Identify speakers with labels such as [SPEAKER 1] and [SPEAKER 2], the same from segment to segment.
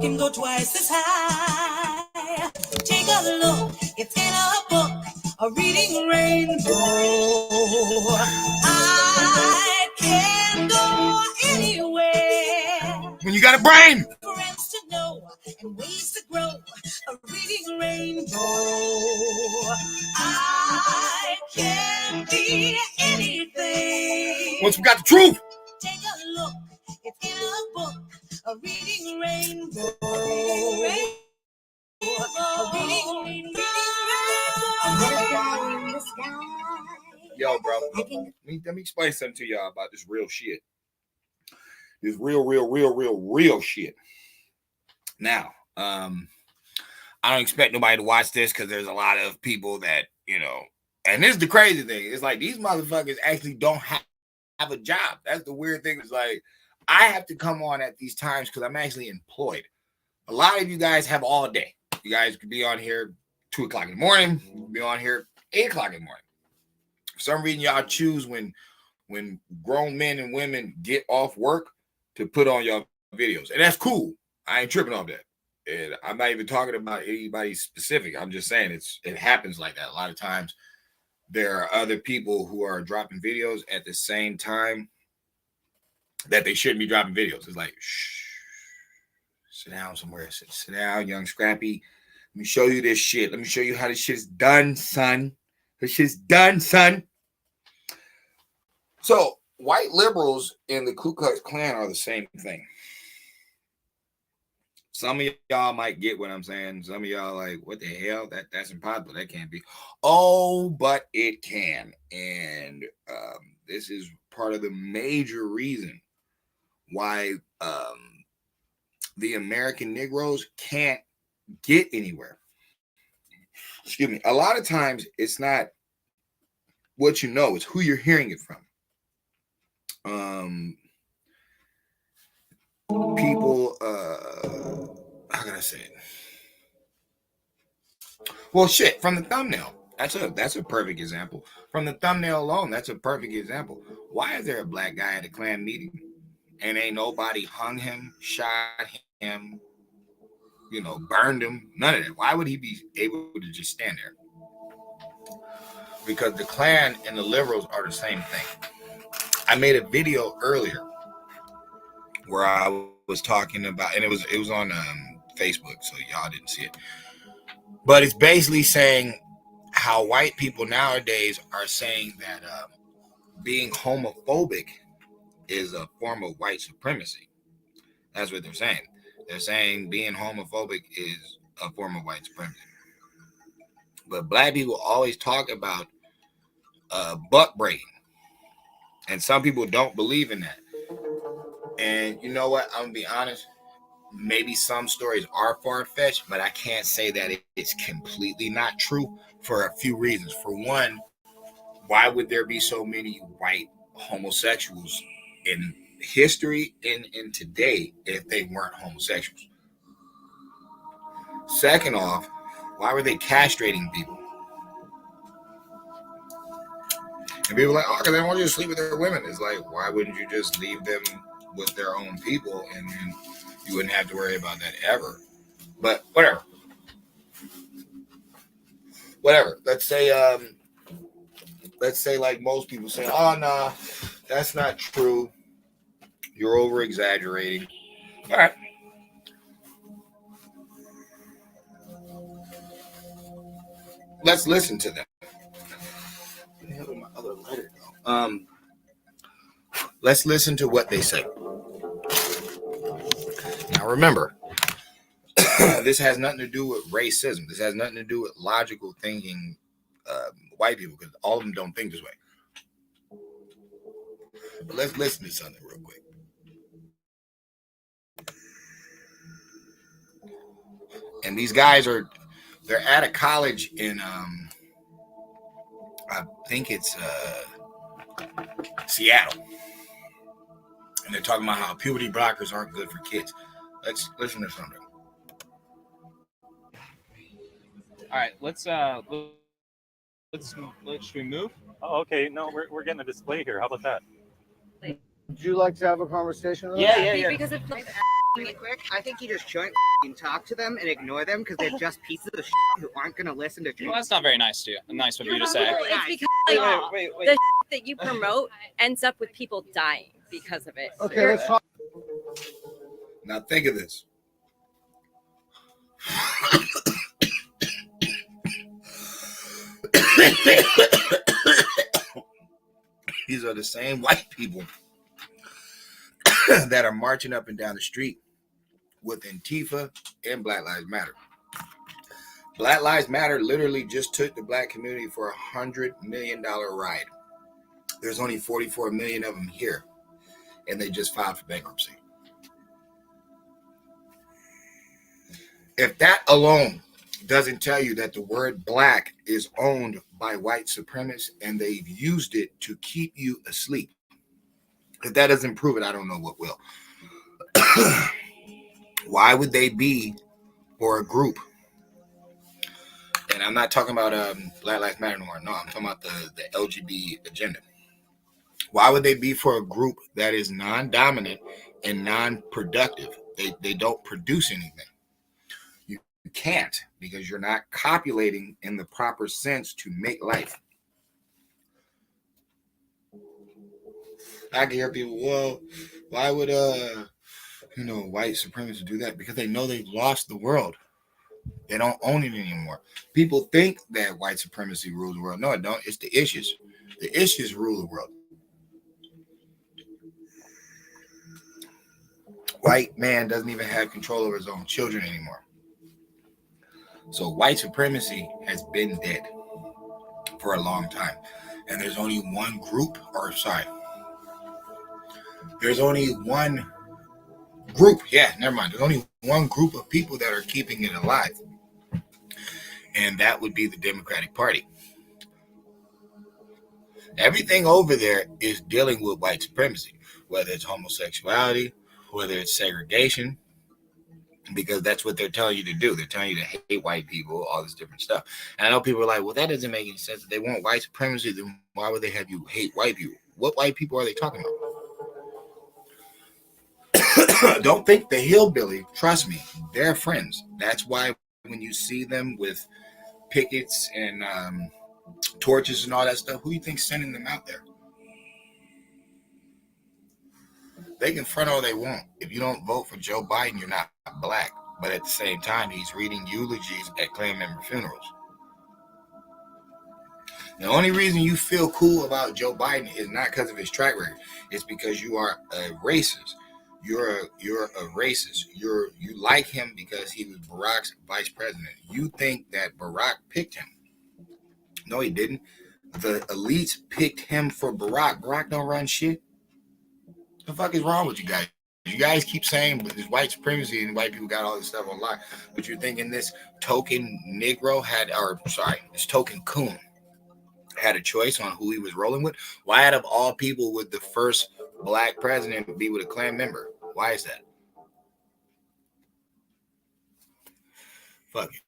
[SPEAKER 1] can go twice as high. Take a look, it's in a book, a reading rainbow. I can go anywhere.
[SPEAKER 2] When you got a brain.
[SPEAKER 1] Friends to know and ways to grow, a reading rainbow. I can be anything.
[SPEAKER 2] Once we got the truth.
[SPEAKER 1] Take a look, it's in a book, a reading rainbow.
[SPEAKER 2] Yo, bro, let me explain something to y'all about this real shit. This real shit. Now, I don't expect nobody to watch this because there's a lot of people that, you know, and this is the crazy thing. It's like these motherfuckers actually don't have a job. That's the weird thing. It's like I have to come on at these times because I'm actually employed. A lot of you guys have all day. You guys could be on here 2 o'clock in the morning. You could be on here 8 o'clock in the morning. For some reason, y'all choose when grown men and women get off work to put on your videos. And that's cool. I ain't tripping off that. And I'm not even talking about anybody specific. I'm just saying it happens like that. A lot of times there are other people who are dropping videos at the same time that they shouldn't be dropping videos. It's like, shh, sit down somewhere. Sit down, young Scrappy. Let me show you this shit. Let me show you how this shit's done, son. This shit's done, son. So white liberals and the Ku Klux Klan are the same thing. Some of y'all might get what I'm saying. Some of y'all like, what the hell? That's impossible. That can't be. Oh, but it can. And this is part of the major reason why the American Negroes can't get anywhere. Excuse me. A lot of times it's not what you know, it's who you're hearing it from. People, how can I say it? Well, shit, from the thumbnail. That's a perfect example. From the thumbnail alone, that's a perfect example. Why is there a black guy at a Klan meeting and ain't nobody hung him, shot him, you know, burned him? None of that. Why would he be able to just stand there? Because the Klan and the liberals are the same thing. I made a video earlier where I was talking about, and it was on Facebook, so y'all didn't see it. But it's basically saying how white people nowadays are saying that being homophobic is a form of white supremacy. That's what they're saying. They're saying being homophobic is a form of white supremacy. But black people always talk about buck breaking. And some people don't believe in that. And you know what? I'm going to be honest. Maybe some stories are far-fetched, but I can't say that it's completely not true for a few reasons. For one, why would there be so many white homosexuals in history and in today if they weren't homosexuals? Second off, why were they castrating people? And people are like, oh, because they don't want you to sleep with their women. It's like, why wouldn't you just leave them with their own people and then you wouldn't have to worry about that ever? But whatever. Let's say like most people say, oh, nah, that's not true. You're over exaggerating. All right. Let's listen to them. Where the hell did my other letter go? Let's listen to what they say. Now remember, this has nothing to do with racism. This has nothing to do with logical thinking white people, because all of them don't think this way. But let's listen to something real quick. And these guys they're at a college in I think it's Seattle. And they're talking about how puberty blockers aren't good for kids. Let's listen to something.
[SPEAKER 3] All right, let's should we move?
[SPEAKER 4] Oh, okay. No, we're getting a display here. How about that?
[SPEAKER 5] Would you like to have a conversation with us?
[SPEAKER 3] Yeah.
[SPEAKER 6] Because it's
[SPEAKER 5] Really quick, I think you just shouldn't talk to them and ignore them because they're just pieces of who aren't going to listen to truth.
[SPEAKER 3] Well, that's not very nice to you. Nice of you to say.
[SPEAKER 6] Well, it's because the that you promote ends up with people dying because of it.
[SPEAKER 7] Okay, let's talk.
[SPEAKER 2] Now think of this. These are the same white people that are marching up and down the street with Antifa and Black Lives Matter. Black Lives Matter literally just took the black community for $100 million ride. There's only 44 million of them here, and they just filed for bankruptcy. If that alone doesn't tell you that the word black is owned by white supremacists and they've used it to keep you asleep, if that doesn't prove it, I don't know what will. Why would they be for a group? And I'm not talking about Black Lives Matter anymore. No, I'm talking about the LGBT agenda. Why would they be for a group that is non-dominant and non-productive? They don't produce anything. You can't, because you're not copulating in the proper sense to make life. I can hear people, well, why would white supremacists do that? Because they know they've lost the world. They don't own it anymore. People think that white supremacy rules the world. No, it don't. It's the issues. The issues rule the world. White man doesn't even have control over his own children anymore. So white supremacy has been dead for a long time. And there's only one group, there's only one group. Yeah, never mind. There's only one group of people that are keeping it alive. And that would be the Democratic Party. Everything over there is dealing with white supremacy, whether it's homosexuality, whether it's segregation, because that's what they're telling you to do. They're telling you to hate white people, all this different stuff. And I know people are like, well, that doesn't make any sense. If they want white supremacy, then why would they have you hate white people? What white people are they talking about? Don't think the hillbilly, trust me, they're friends. That's why when you see them with pickets and torches and all that stuff, who do you think's sending them out there? They can front all they want. If you don't vote for Joe Biden, you're not black. But at the same time, he's reading eulogies at Klan member funerals. The only reason you feel cool about Joe Biden is not because of his track record. It's because you are a racist. You're a racist. You like him because he was Barack's vice president. You think that Barack picked him. No, he didn't. The elites picked him for Barack. Barack don't run shit. The fuck is wrong with you guys? You guys keep saying this white supremacy and white people got all this stuff online, but you're thinking this token Negro this token coon had a choice on who he was rolling with? Why out of all people would the first black president be with a Klan member? Why is that? Fuck it.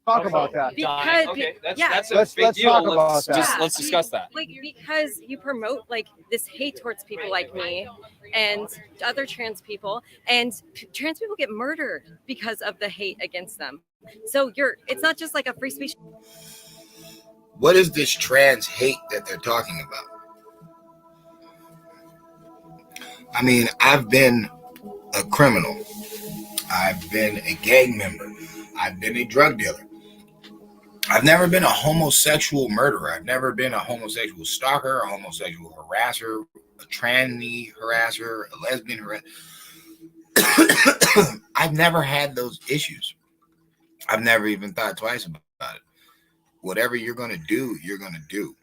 [SPEAKER 7] Talk about that.
[SPEAKER 6] Because
[SPEAKER 3] Okay, that's
[SPEAKER 6] yeah,
[SPEAKER 3] a big
[SPEAKER 7] Let's
[SPEAKER 3] deal.
[SPEAKER 7] talk about that.
[SPEAKER 3] Let's discuss that.
[SPEAKER 6] like because you promote like this hate towards people like me and other trans people, and trans people get murdered because of the hate against them. So it's not just like a free speech.
[SPEAKER 2] What is this trans hate that they're talking about? I mean, I've been a criminal. I've been a gang member. I've been a drug dealer. I've never been a homosexual murderer. I've never been a homosexual stalker, a homosexual harasser, a tranny harasser, a lesbian harasser. I've never had those issues. I've never even thought twice about it. Whatever you're going to do, you're going to do.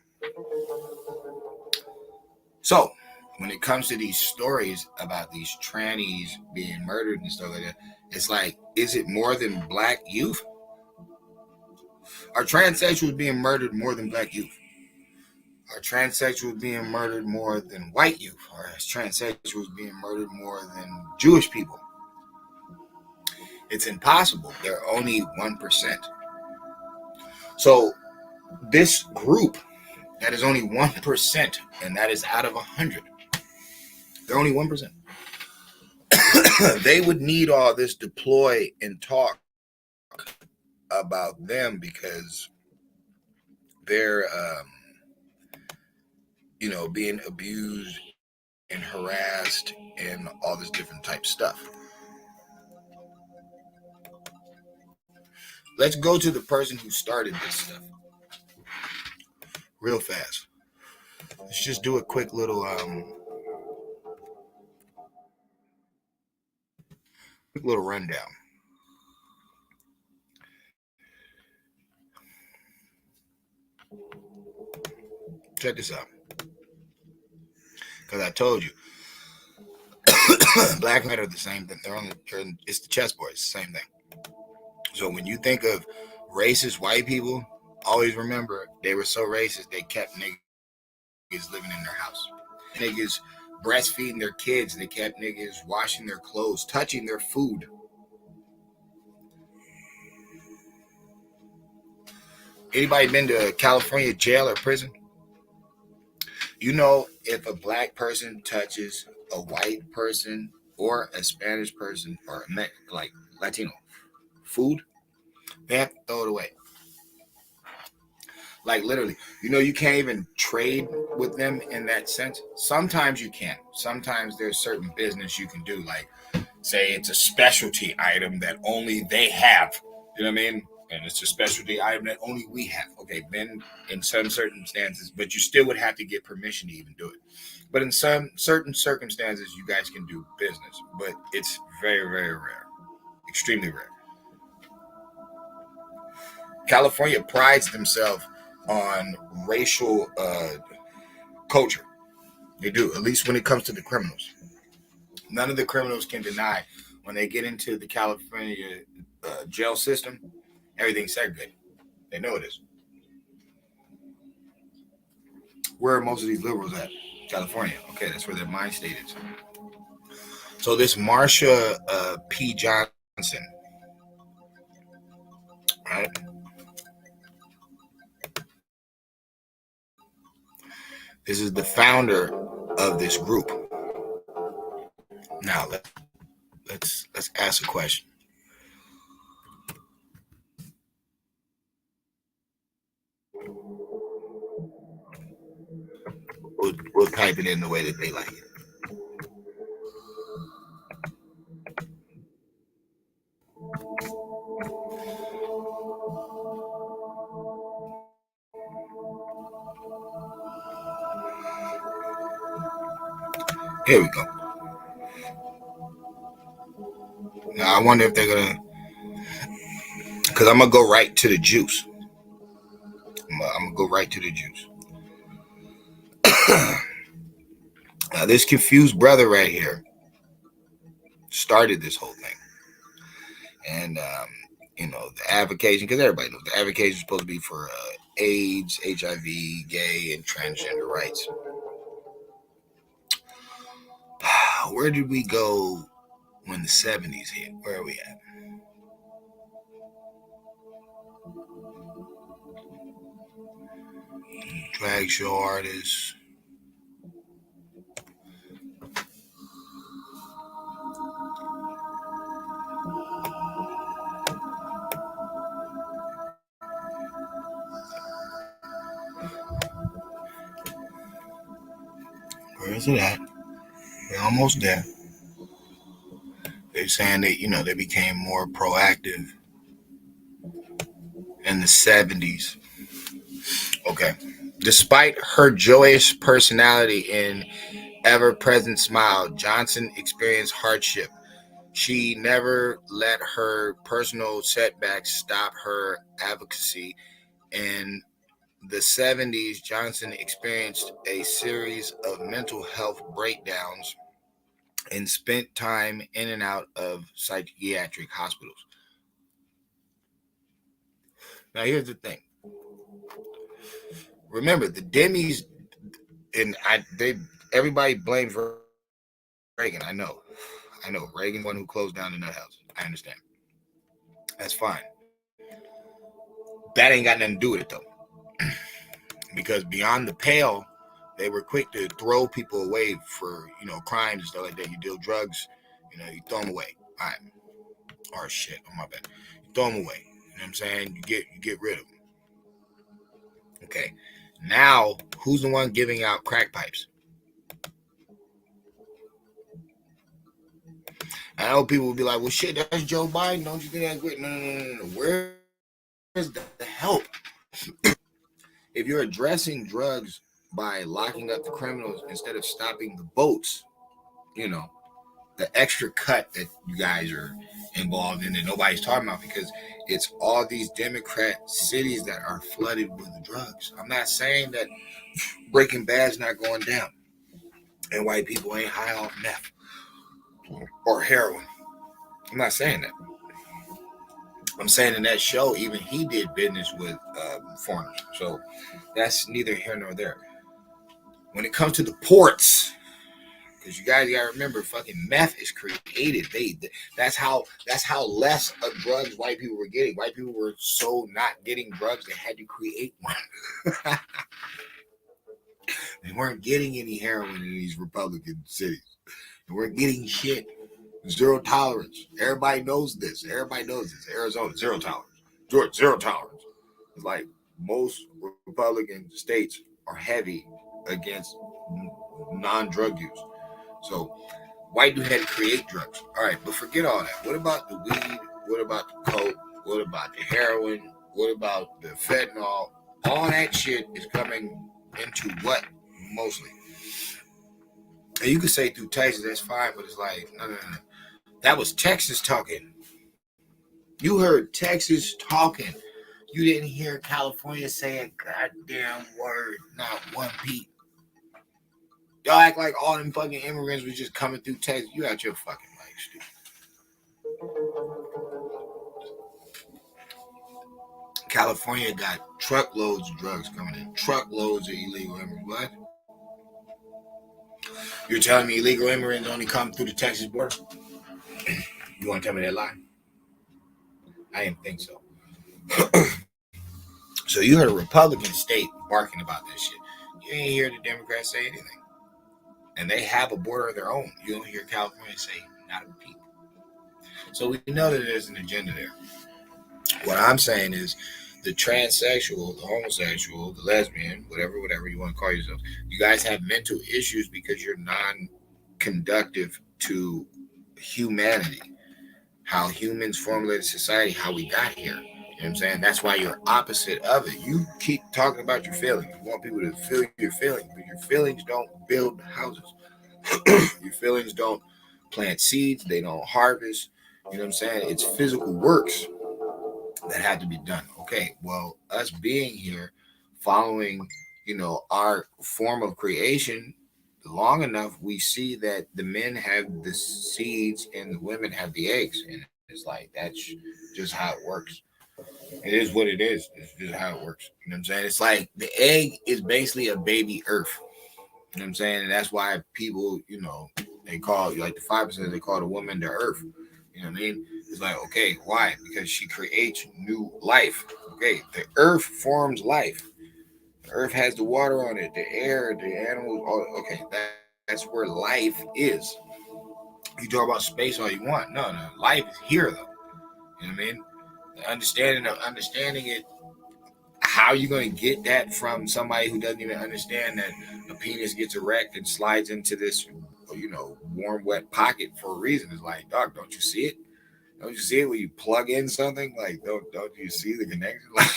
[SPEAKER 2] So, when it comes to these stories about these trannies being murdered and stuff like that, it's like, is it more than black youth? Are transsexuals being murdered more than black youth? Are transsexuals being murdered more than white youth? Or is transsexuals being murdered more than Jewish people? It's impossible. They're only 1%. So this group that is only 1%, and that is out of 100, They're only 1%. They would need all this deploy and talk about them because they're, being abused and harassed and all this different type stuff. Let's go to the person who started this stuff real fast. Let's just do a quick little rundown. Check this out. Because I told you, black and white are the same thing. It's the chessboard. It's the same thing. So when you think of racist white people, always remember they were so racist they kept niggas living in their house. Niggas breastfeeding their kids. They kept niggas washing their clothes, touching their food. Anybody been to a California jail or prison? You know, if a black person touches a white person or a Spanish person or like Latino food, they have to throw it away. Like literally, you can't even trade with them in that sense. Sometimes you can. Sometimes there's certain business you can do. Like say it's a specialty item that only they have. You know what I mean? And it's a specialty item that only we have. Okay, then in some circumstances, but you still would have to get permission to even do it. But in some certain circumstances, you guys can do business. But it's very, very rare. Extremely rare. California prides themselves on racial culture. They do, at least when it comes to the criminals. None of the criminals can deny when they get into the California jail system, everything's segregated. They know it is. Where are most of these liberals at? California. Okay, that's where their mind state is. So this Marsha P. Johnson, right? This is the founder of this group. Now let's ask a question. We'll type it in the way that they like it. Here we go. Now I wonder if they're gonna, because I'm gonna go right to the juice. I'm gonna go right to the juice. Now this confused brother right here started this whole thing, and the advocacy, because everybody knows the advocacy is supposed to be for AIDS, HIV, gay, and transgender rights. Where did we go when the 70s hit? Where are we at? Drag show artists. Where is it at? We're almost there. They're saying that, they became more proactive in the 70s. Okay. Despite her joyous personality and ever-present smile, Johnson experienced hardship. She never let her personal setbacks stop her advocacy. In the 70s, Johnson experienced a series of mental health breakdowns and spent time in and out of psychiatric hospitals. Now, here's the thing. Remember, the Demis, and everybody blames Reagan. I know. Reagan's the one who closed down the nut house. I understand. That's fine. That ain't got nothing to do with it, though. Because beyond the pale They were quick to throw people away for, you know, crimes and stuff like that. You deal drugs, you know, you throw them away. All right. Or shit, oh my bad. You throw them away. You know what I'm saying? You get rid of them. Okay. Now, who's the one giving out crack pipes? I know people will be like, well, shit, that's Joe Biden. Don't you think that's great? No. Where is the help? If you're addressing drugs by locking up the criminals instead of stopping the boats, you know, the extra cut that you guys are involved in that nobody's talking about because it's all these Democrat cities that are flooded with drugs. I'm not saying that Breaking Bad's not going down and white people ain't high off meth or heroin. I'm not saying that. I'm saying in that show, even he did business with foreigners. So that's neither here nor there. When it comes to the ports, because you guys gotta remember, fucking meth is created. That's how less of drugs white people were getting. White people were so not getting drugs they had to create one. They weren't getting any heroin in these Republican cities. They weren't getting shit. Zero tolerance. Everybody knows this. Arizona, zero tolerance. Georgia, zero tolerance. It's like most Republican states are heavy against non-drug use. So white dude had to create drugs. All right, but forget all that. What about the weed? What about the coke? What about the heroin? What about the fentanyl? All that shit is coming into what mostly? And you could say through Texas, that's fine, but it's like, no. That was Texas talking. You heard Texas talking. You didn't hear California say a goddamn word, not one peep. Y'all act like all them fucking immigrants was just coming through Texas. You out your fucking life, stupid. California got truckloads of drugs coming in. Truckloads of illegal immigrants. What? You're telling me illegal immigrants only come through the Texas border? You want to tell me that lie? I didn't think so. So you heard a Republican state barking about this shit. You ain't hear the Democrats say anything. And they have a border of their own. You don't hear California say not a peep. So we know that there's an agenda there. What I'm saying is the transsexual, the homosexual, the lesbian, whatever you want to call yourself, you guys have mental issues because you're non-conductive to humanity, how humans formulated society, how we got here. You know what I'm saying? That's why you're opposite of it. You keep talking about your feelings. You want people to feel your feelings, but your feelings don't build houses. Your feelings don't plant seeds. They don't harvest. You know what I'm saying? It's physical works that had to be done. Okay, well, us being here, following, you know, our form of creation long enough, we see that the men have the seeds and the women have the eggs. And it's like, that's just how it works. It is what it is. It's just how it works. You know what I'm saying? It's like the egg is basically a baby earth. You know what I'm saying? And that's why people, you know, they call, like the 5%, they call the woman the earth. You know what I mean? It's like, okay, why? Because she creates new life. Okay, the earth forms life. The earth has the water on it, the air, the animals. All, okay, that's where life is. You talk about space all you want. No, life is here though. You know what I mean? The understanding it. How are you going to get that from somebody who doesn't even understand that a penis gets erect and slides into this, you know, warm, wet pocket for a reason? It's like, dog, don't you see it? Don't you see it when you plug in something? Like, don't you see the connection? Like,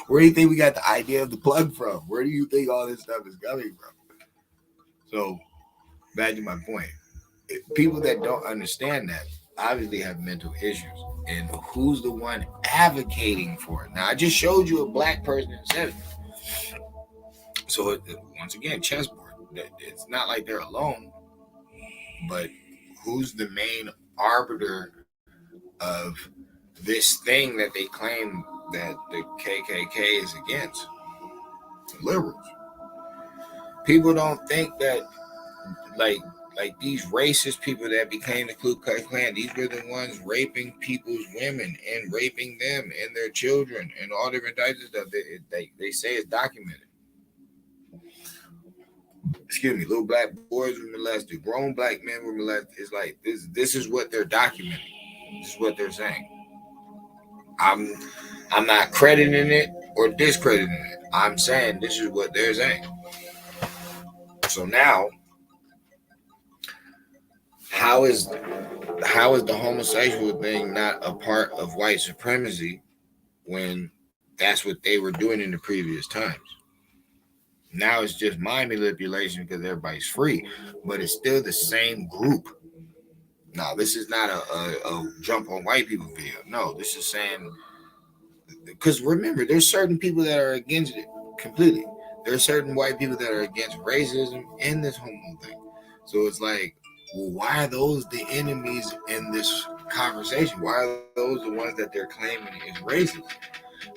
[SPEAKER 2] where do you think we got the idea of the plug from? Where do you think all this stuff is coming from? So, back to my point. People that don't understand that obviously have mental issues. And who's the one advocating for it? Now, I just showed you a black person in 70. So, once again, chessboard. It's not like they're alone, but who's the main arbiter of this thing that they claim that the KKK is against? Liberals. People don't think that, like these racist people that became the Ku Klux Klan, these were the ones raping people's women and raping them and their children and all different types of stuff. They say it's documented. little black boys were molested, grown black men were molested. It's like this is what they're documenting. This is what they're saying. I'm not crediting it or discrediting it. I'm saying this is what they're saying. So now, how is the homosexual thing not a part of white supremacy when that's what they were doing in the previous times? Now it's just mind manipulation because everybody's free, but it's still the same group. Now, this is not a jump on white people video. No, this is saying, because remember, there's certain people that are against it completely. There are certain white people that are against racism and this homo thing. So it's like, well, why are those the enemies in this conversation? Why are those the ones that they're claiming is racist?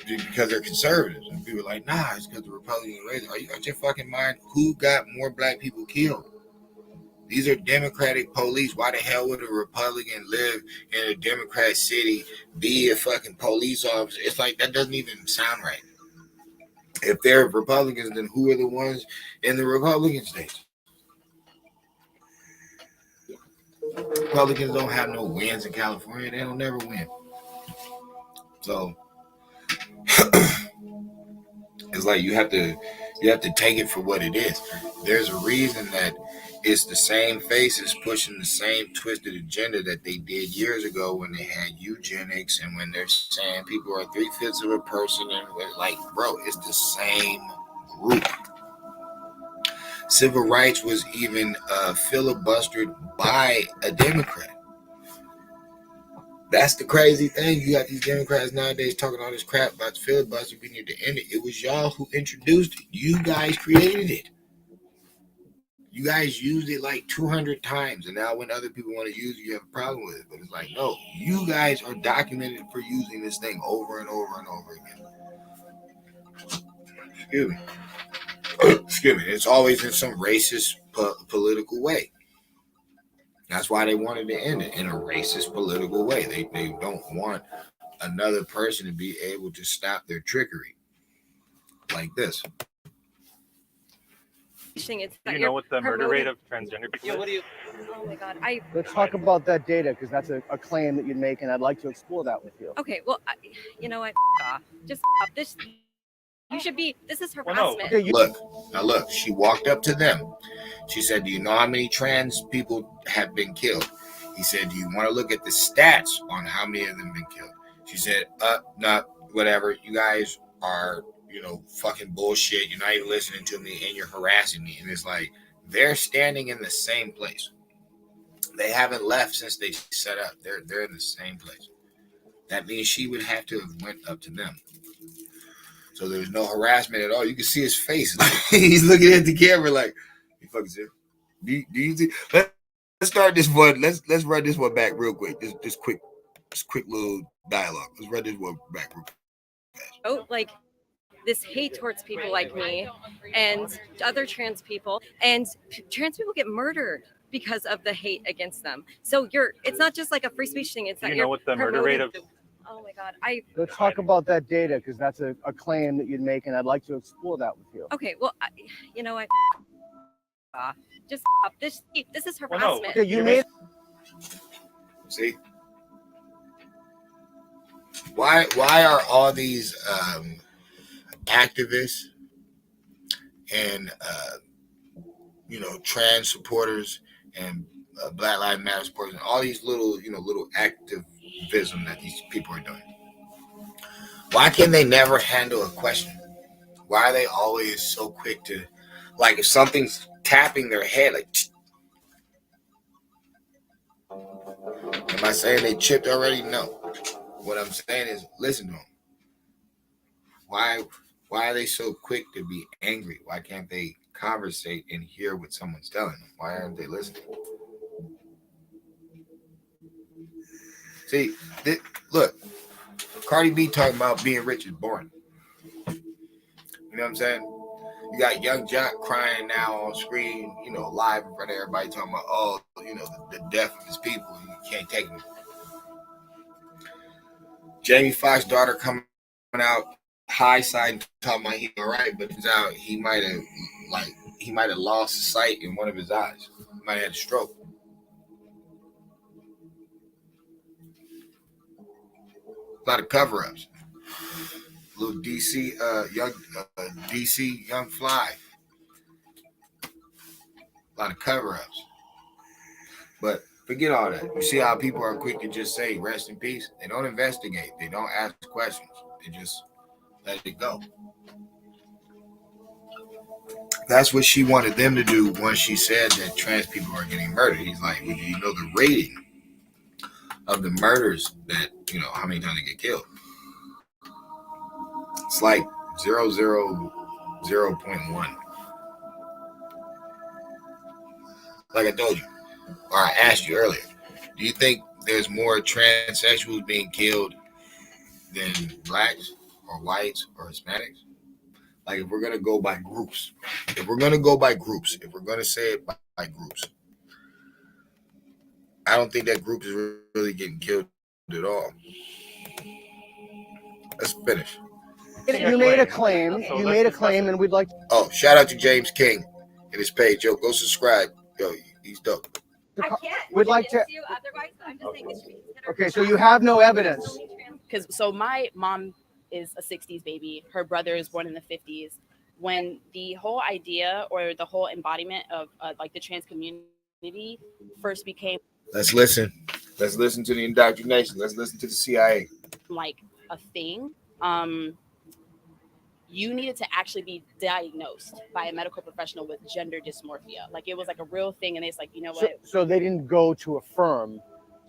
[SPEAKER 2] Because they're conservatives. And people are like, nah, it's because the Republicans are racist. Are you out your fucking mind? Who got more black people killed? These are Democratic police. Why the hell would a Republican live in a Democrat city, be a fucking police officer? It's like, that doesn't even sound right. If they're Republicans, then who are the ones in the Republican states? Republicans don't have no wins in California. They don't never win. So it's like you have to take it for what it is. There's a reason that it's the same faces pushing the same twisted agenda that they did years ago when they had eugenics and when they're saying people are 3/5 of a person, and like, bro, it's the same group. Civil rights was even filibustered by a Democrat. That's the crazy thing. You got these Democrats nowadays talking all this crap about the filibuster. We need to end it. It was y'all who introduced it. You guys created it. You guys used it like 200 times, and now when other people want to use it, you have a problem with it. But it's like, no, you guys are documented for using this thing over and over and over again. Excuse me. Excuse me. It's always in some racist political way. That's why they wanted to end it in a racist political way. They don't want another person to be able to stop their trickery like this.
[SPEAKER 4] Do you know what the murder rate of transgender people is?
[SPEAKER 6] Oh my God.
[SPEAKER 7] Let's talk about that data because that's a claim that you'd make, and I'd like to explore that with you.
[SPEAKER 6] Okay, well, you know what? Off. Just stop this. You should be. This is
[SPEAKER 4] Well, no.
[SPEAKER 6] harassment.
[SPEAKER 7] Okay,
[SPEAKER 2] Look. She walked up to them. She said, "Do you know how many trans people have been killed?" He said, "Do you want to look at the stats on how many of them been killed?" She said, no, whatever. You guys are, fucking bullshit. You're not even listening to me, and you're harassing me." And it's like, they're standing in the same place. They haven't left since they set up. They're in the same place. That means she would have to have went up to them. So there's no harassment at all. You can see his face. He's looking at the camera like, "You fucking serious? Do you see?" Let's start this one. Let's run this one back real quick. This quick little dialogue. Let's run this one back real quick.
[SPEAKER 6] Oh, like this hate towards people like me and other trans people, and trans people get murdered because of the hate against them. So it's not just like a free speech thing. It's
[SPEAKER 4] Do
[SPEAKER 6] that
[SPEAKER 4] you know what the murder rate of?
[SPEAKER 6] Oh my God.
[SPEAKER 7] let's talk about that data because that's a claim that you'd make, and I'd like to explore that with you.
[SPEAKER 6] Okay, well, you know what? Just stop this. This is
[SPEAKER 4] Well, no.
[SPEAKER 6] harassment.
[SPEAKER 7] Okay, you made.
[SPEAKER 2] See? Why are all these activists and trans supporters and Black Lives Matter supporters and all these little activism that these people are doing? Why can they never handle a question? Why are they always so quick to, like, if something's tapping their head, like, am I saying they chipped already? No. What I'm saying is, listen to them. Why are they so quick to be angry? Why can't they conversate and hear what someone's telling them? Why aren't they listening? See, look, Cardi B talking about being rich is boring. You know what I'm saying? You got Young Jock crying now on screen, live in front of everybody talking about, the death of his people. You can't take him. Jamie Foxx's daughter coming out high side talking about he all right, but it's out he might have he might have lost sight in one of his eyes. He might have had a stroke. A lot of cover-ups. Little DC young fly. A lot of cover-ups. But forget all that. You see how people are quick to just say rest in peace? They don't investigate. They don't ask questions. They just let it go. That's what she wanted them to do once she said that trans people are getting murdered. He's like, well, do you know the rating of the murders that, how many times they get killed? It's like 0.1. Like I told you, or I asked you earlier, do you think there's more transsexuals being killed than blacks or whites or Hispanics? Like, if we're going to go by groups, if we're going to say it by groups, I don't think that group is really getting killed at all. Let's finish.
[SPEAKER 7] You made a claim. You made a claim, and we'd like.
[SPEAKER 2] Oh, shout out to James King and his page. Yo, go subscribe. Yo, he's dope.
[SPEAKER 6] I can't.
[SPEAKER 7] We'd like to.
[SPEAKER 6] You otherwise, I'm just saying it should be considered.
[SPEAKER 7] Okay, so you have no evidence.
[SPEAKER 8] Because my mom is a 60s baby. Her brother is born in the 50s. When the whole idea or the whole embodiment of like the trans community first became
[SPEAKER 2] Let's listen to the indoctrination. Let's listen to the CIA.
[SPEAKER 8] like a thing, you needed to actually be diagnosed by a medical professional with gender dysmorphia. Like, it was like a real thing, and it's like, you know what?
[SPEAKER 7] So they didn't go to affirm,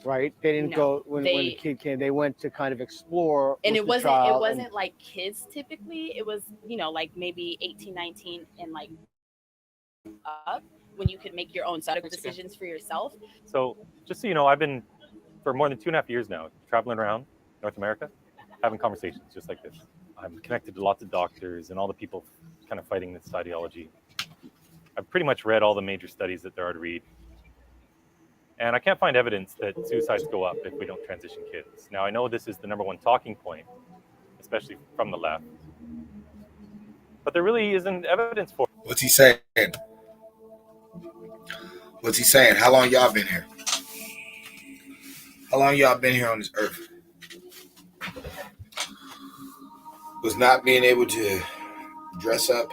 [SPEAKER 7] right? They didn't go when the kid came. They went to kind of explore.
[SPEAKER 8] And it
[SPEAKER 7] with the
[SPEAKER 8] wasn't
[SPEAKER 7] child
[SPEAKER 8] like kids typically. It was, like maybe 18, 19 and like up, when you could make your own medical decisions for yourself.
[SPEAKER 4] So just so you know, I've been for more than 2.5 years now traveling around North America, having conversations just like this. I'm connected to lots of doctors and all the people kind of fighting this ideology. I've pretty much read all the major studies that there are to read. And I can't find evidence that suicides go up if we don't transition kids. Now, I know this is the number one talking point, especially from the left. But there really isn't evidence for it.
[SPEAKER 2] What's he saying? What's he saying? How long y'all been here? How long y'all been here on this earth? Was not being able to dress up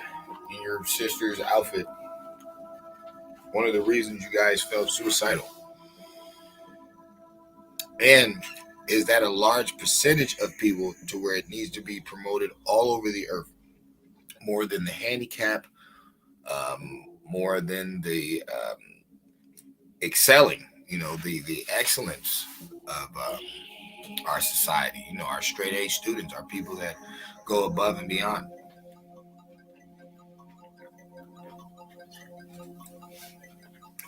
[SPEAKER 2] in your sister's outfit one of the reasons you guys felt suicidal? And is that a large percentage of people to where it needs to be promoted all over the earth? More than the handicap, more than the excelling, the excellence of our society. Our straight A students are people that go above and beyond.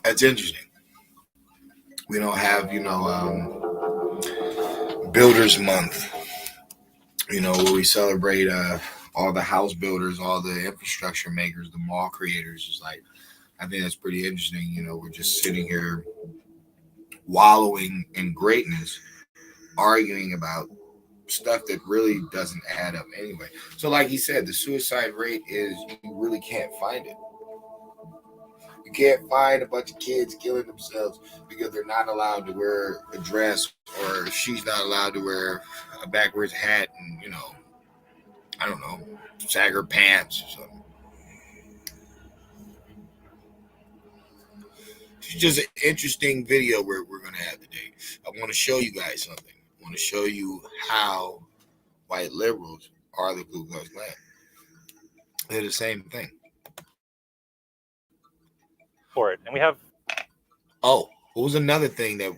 [SPEAKER 2] That's interesting. We don't have, Builders Month, where we celebrate all the house builders, all the infrastructure makers, the mall creators. It's like, I think that's pretty interesting. We're just sitting here wallowing in greatness, arguing about stuff that really doesn't add up anyway. So like he said, the suicide rate is, you really can't find it. You can't find a bunch of kids killing themselves because they're not allowed to wear a dress, or she's not allowed to wear a backwards hat and, I don't know, sag her pants or something. It's just an interesting video we're going to have today. I want to show you guys something. I want to show you how white liberals are the Ku Klux Klan. They're the same thing.
[SPEAKER 4] For it. And we have...
[SPEAKER 2] Oh, what was another thing that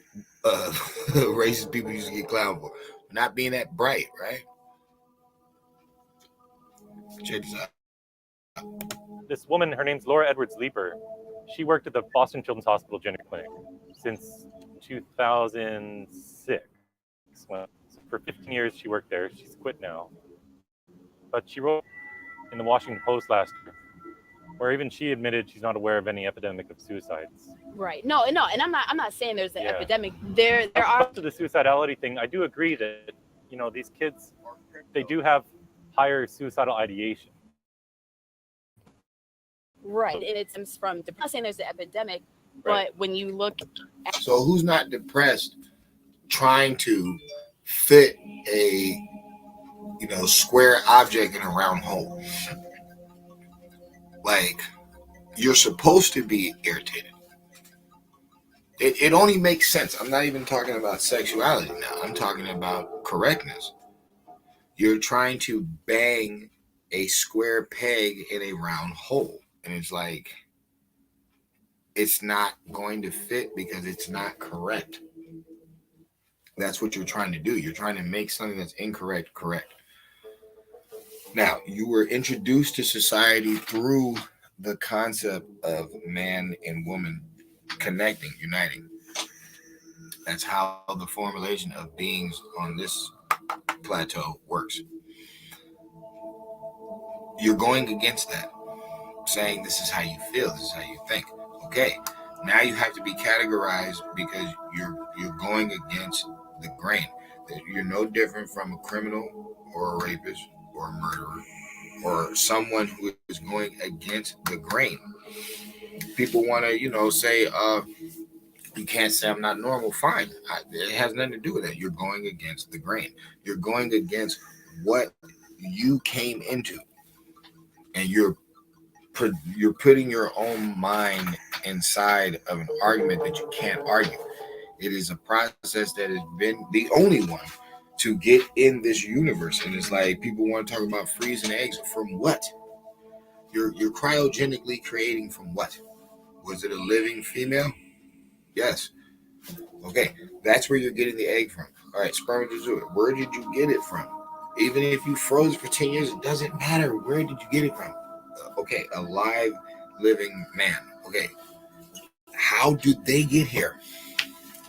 [SPEAKER 2] racist people used to get clowned for? Not being that bright, right? Check this out.
[SPEAKER 4] This woman, her name's Laura Edwards Leeper. She worked at the Boston Children's Hospital Gender Clinic since 2006. Well, so for 15 years, she worked there. She's quit now. But she wrote in the Washington Post last year, where even she admitted she's not aware of any epidemic of suicides.
[SPEAKER 8] Right. No, and I'm not saying there's an epidemic. There are.
[SPEAKER 4] To the suicidality thing, I do agree that, these kids, they do have higher suicidal ideation.
[SPEAKER 8] Right, and it stems from depression. I'm not saying there's an epidemic, but when you look at
[SPEAKER 9] So who's not depressed trying to fit a square object in a round hole? Like, you're supposed to be irritated. It only makes sense. I'm not even talking about sexuality now. I'm talking about correctness. You're trying to bang a square peg in a round hole. And it's like, it's not going to fit because it's not correct. That's what you're trying to do. You're trying to make something that's incorrect correct. Now, you were introduced to society through the concept of man and woman connecting, uniting. That's how the formulation of beings on this plateau works. You're going against that, saying this is how you feel, this is how you think. Okay, now you have to be categorized because you're going against the grain. You're no different from a criminal or a rapist or a murderer or someone who is going against the grain. People want to, say, you can't say I'm not normal. Fine. It has nothing to do with that. You're going against the grain. You're going against what you came into, and you're putting your own mind inside of an argument that you can't argue. It is a process that has been the only one to get in this universe. And it's like people want to talk about freezing eggs. From what? You're cryogenically creating from what? Was it a living female? Yes. Okay, that's where you're getting the egg from. All right, spermatozoa. Where did you get it from? Even if you froze it for 10 years, it doesn't matter. Where did you get it from? Okay, a live, living man. Okay, how did they get here?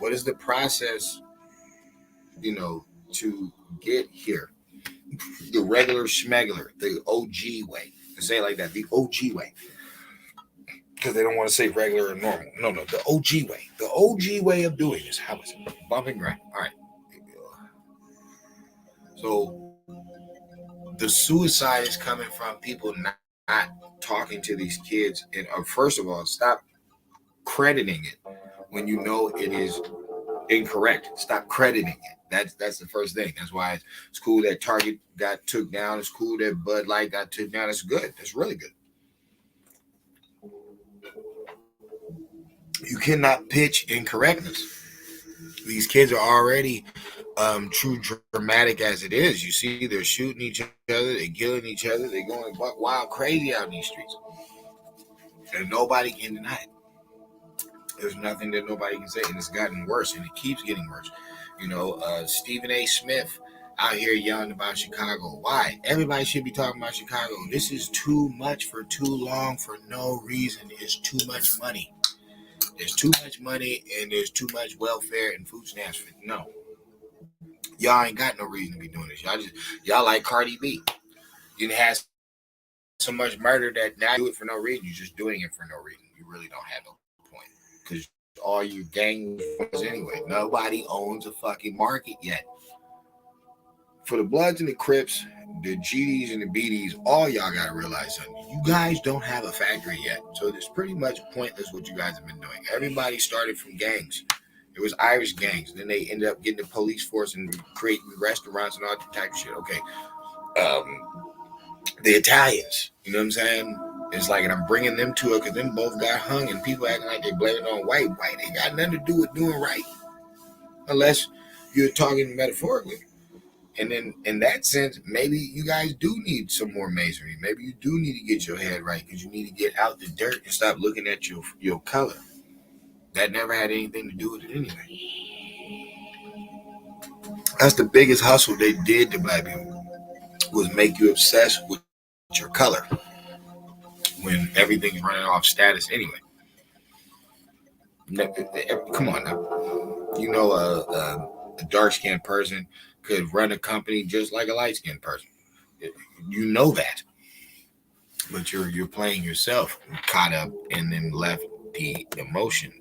[SPEAKER 9] What is the process, to get here? The regular schmegler, the OG way. To say it like that, the OG way. Because they don't want to say regular or normal. No, the OG way. The OG way of doing this. How is it? Bumping grind. All right. So the suicide is coming from people not talking to these kids. And first of all, stop crediting it when you know it is incorrect. Stop crediting it. That's the first thing. That's why it's cool that Target got took down. It's cool that Bud Light got took down. It's good. It's really good. You cannot pitch incorrectness. These kids are already true dramatic as it is. You see, they're shooting each other, they're killing each other, they're going wild crazy out in these streets. And nobody can deny it. There's nothing that nobody can say, and it's gotten worse, and it keeps getting worse. Stephen A. Smith out here yelling about Chicago. Why? Everybody should be talking about Chicago. This is too much for too long for no reason. It's too much money. There's too much money, and there's too much welfare and food stamps. No. Y'all ain't got no reason to be doing this. Y'all like Cardi B. You have so much murder that now you do it for no reason. You're just doing it for no reason. You really don't have no point. Because all you gang anyway. Nobody owns a fucking market yet. For the Bloods and the Crips, the GDs and the BDs, all y'all gotta realize something. You guys don't have a factory yet. So it's pretty much pointless what you guys have been doing. Everybody started from gangs. It was Irish gangs. Then they ended up getting the police force and creating restaurants and all that type of shit. Okay. The Italians, you know what I'm saying? It's like, and I'm bringing them to it because them both got hung and people acting like they blame it on white. White ain't got nothing to do with doing right. Unless you're talking metaphorically. And then in that sense, maybe you guys do need some more masonry. Maybe you do need to get your head right because you need to get out the dirt and stop looking at your color. That never had anything to do with it anyway. That's the biggest hustle they did to black people, was make you obsessed with your color when everything's running off status anyway. Come on now. A dark-skinned person could run a company just like a light-skinned person. You know that. But you're playing yourself, caught up and then left the emotions.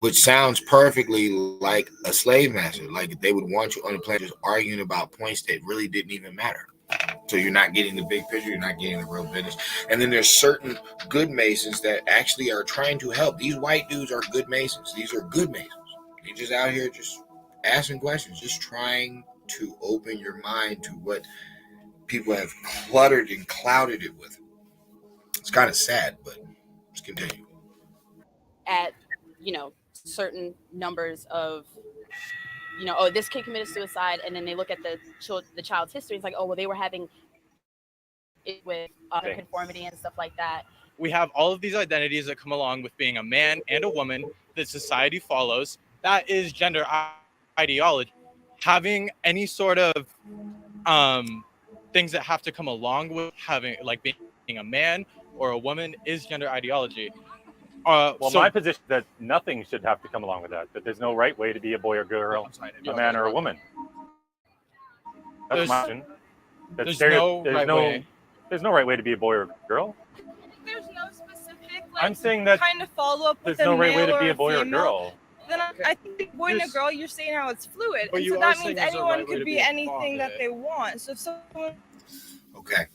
[SPEAKER 9] Which sounds perfectly like a slave master. Like they would want you on the planet just arguing about points that really didn't even matter. So you're not getting the big picture, you're not getting the real business. And then there's certain good Masons that actually are trying to help. These white dudes are good Masons. These are good Masons. They're just out here just asking questions, just trying to open your mind to what people have cluttered and clouded it with. It's kind of sad, but let's continue.
[SPEAKER 8] At, certain numbers of, oh, this kid committed suicide, and then they look at the child's history. It's like, oh, well, they were having it with conformity and stuff like that.
[SPEAKER 10] We have all of these identities that come along with being a man and a woman that society follows. That is gender ideology. Having any sort of things that have to come along with having, like, being a man or a woman, is gender ideology.
[SPEAKER 4] My position is that nothing should have to come along with that. That there's no right way to be a boy or girl, a man or a woman. That's my opinion.
[SPEAKER 10] There's no
[SPEAKER 4] right way to be a boy or a girl.
[SPEAKER 11] There's no specific.
[SPEAKER 4] I'm saying that
[SPEAKER 11] kind of follow up with
[SPEAKER 4] there's no right way to be a
[SPEAKER 11] or
[SPEAKER 4] boy or a
[SPEAKER 11] female.
[SPEAKER 4] girl.
[SPEAKER 11] Then I think boy and a girl, you're saying how it's fluid,
[SPEAKER 10] But
[SPEAKER 11] and
[SPEAKER 10] you
[SPEAKER 11] so
[SPEAKER 10] are
[SPEAKER 11] that
[SPEAKER 10] saying
[SPEAKER 11] means
[SPEAKER 10] there's a
[SPEAKER 11] anyone
[SPEAKER 10] right way
[SPEAKER 11] could
[SPEAKER 10] to
[SPEAKER 11] be
[SPEAKER 10] be
[SPEAKER 11] anything that
[SPEAKER 10] involved
[SPEAKER 11] they want. So if someone
[SPEAKER 9] Okay.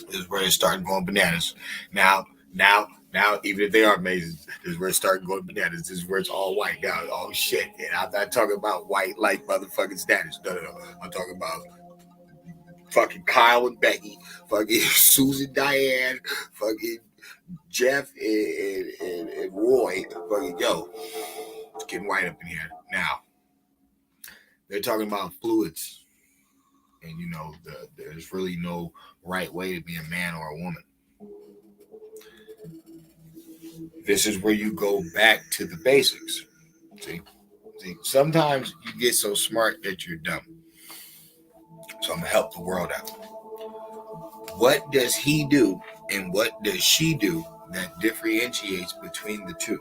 [SPEAKER 9] This is where it started going bananas. Now, even if they are Masons, this is where it started going bananas. This is where it's all white now. Oh shit. And I'm not talking about white like motherfucking status. No. I'm talking about fucking Kyle and Becky, fucking Susan Diane, fucking Jeff and Roy. Fucking yo. It's getting white up in here. Now, they're talking about fluids. And there's really no right way to be a man or a woman. This is where you go back to the basics. See, sometimes you get so smart that you're dumb. So I'm gonna help the world out. What does he do and what does she do that differentiates between the two?